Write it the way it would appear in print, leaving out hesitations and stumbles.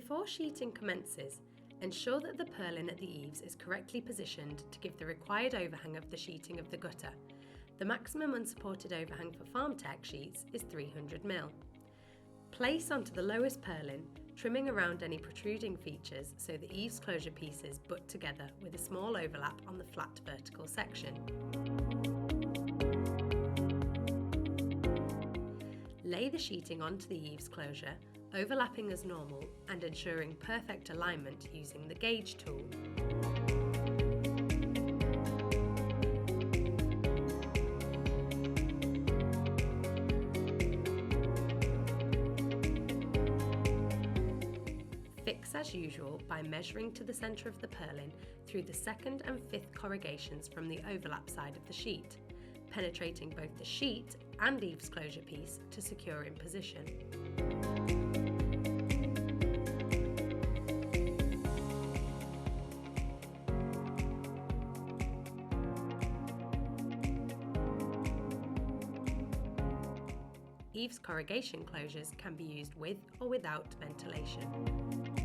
Before sheeting commences, ensure that the purlin at the eaves is correctly positioned to give the required overhang of the sheeting of the gutter. The maximum unsupported overhang for FarmTech sheets is 300mm. Place onto the lowest purlin, trimming around any protruding features so the eaves closure pieces butt together with a small overlap on the flat vertical section. Lay the sheeting onto the eaves closure, overlapping as normal and ensuring perfect alignment using the gauge tool. Fix as usual by measuring to the centre of the purlin through the second and fifth corrugations from the overlap side of the sheet, penetrating both the sheet and eaves closure piece to secure in position. Eaves corrugation closures can be used with or without ventilation.